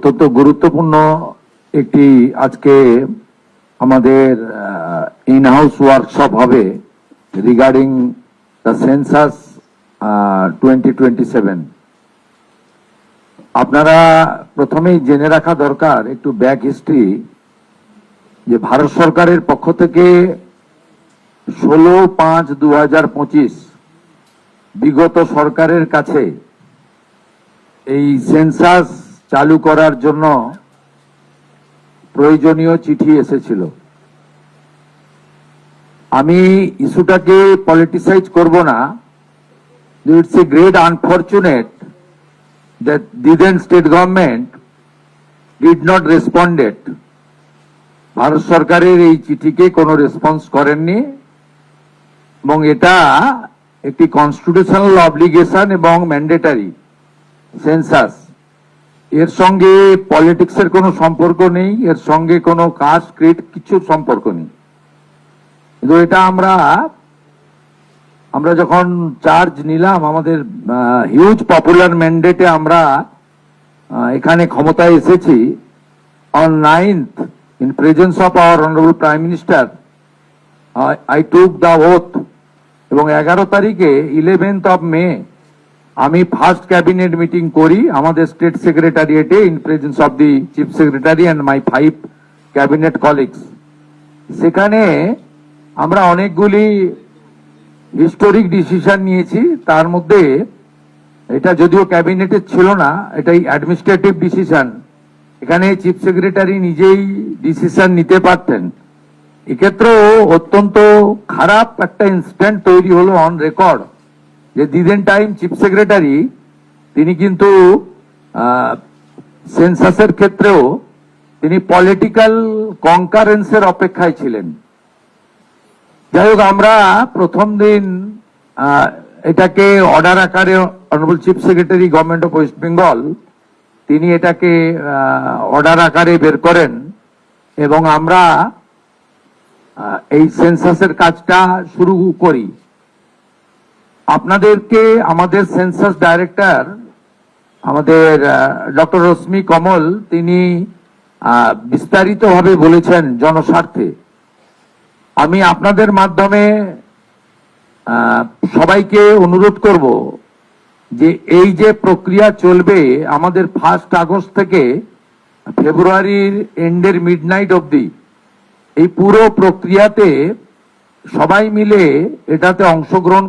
অত্যন্ত গুরুত্বপূর্ণ একটি আজকে আমাদের ইন হাউস ওয়ার্কশপ হবে রিগার্ডিং দ্য সেন্সাস 2027। আপনারা প্রথমেই জেনে রাখা দরকার একটু ব্যাক হিস্ট্রি, যে ভারত সরকারের পক্ষ থেকে 16/5/2025 বিগত সরকারের কাছে এই সেন্সাস চালু করার জন্য প্রয়োজনীয় চিঠি এসেছিল। আমি ইস্যুটাকে পলিটিসাইজ করব না। It's a great unfortunate that the then state government did not responded. ভারত সরকারের এই চিঠিকে কোনো রেসপন্স করেননি এবং এটা একটি কনস্টিটিউশনাল অব্লিগেশন এবং ম্যান্ডেটারি সেন্সাস। এর সঙ্গে পলিটিক্সের কোনো সম্পর্ক নেই, এর সঙ্গে কোনো কাস্ট ক্রিড কিছু সম্পর্ক নেই। কিন্তু এটা আমরা যখন চার্জ নিলাম, আমাদের হিউজ পপুলার ম্যান্ডেটে আমরা এখানে ক্ষমতায় এসেছি। On 9th in presence of our honorable prime minister I took the oath, এবং 11 তারিখে 11th of May আমি ফার্স্ট ক্যাবিনেট মিটিং করি আমাদের স্টেট সেক্রেটারিয়েটে in presence of the chief secretary and my 5 cabinet colleagues. সেখানে আমরা অনেকগুলি হিস্টোরিক ডিসিশন নিয়েছি। তার মধ্যে এটা যদিও ক্যাবিনেটে ছিল না, এটাই অ্যাডমিনিস্ট্রেটিভ ডিসিশন। এখানে চিফ সেক্রেটারি নিজেই ডিসিশন নিতে পারতেন। এক্ষেত্রেও অত্যন্ত খারাপ একটা ইনসিডেন্ট তৈরি হলো অন রেকর্ড, যে দিদেন টাইম চিফ সেক্রেটারি তিনি কিন্তু সেন্সাসের ক্ষেত্রেও তিনি পলিটিক্যাল কনকারেন্সের অপেক্ষায় ছিলেন। যাই হোক, আমরা প্রথম দিন এটাকে অর্ডার আকারে honourable chief secretary government of West Bengal তিনি এটাকে অর্ডার আকারে বের করেন এবং আমরা এই সেন্সাসের কাজটা শুরু করি। আপনাদেরকে আমাদের সেন্সাস ডাইরেক্টর আমাদের ডক্টর রশ্মি কমল তিনি বিস্তারিতভাবে বলেছেন জনস্বার্থে। আমি আপনাদের মাধ্যমে সবাইকে অনুরোধ করব যে এই যে প্রক্রিয়া চলবে আমাদের 1 আগস্ট থেকে ফেব্রুয়ারির এন্ডের মিডনাইট অবধি, এই পুরো প্রক্রিয়াতে সবাই মিলে এটাতে অংশগ্রহণ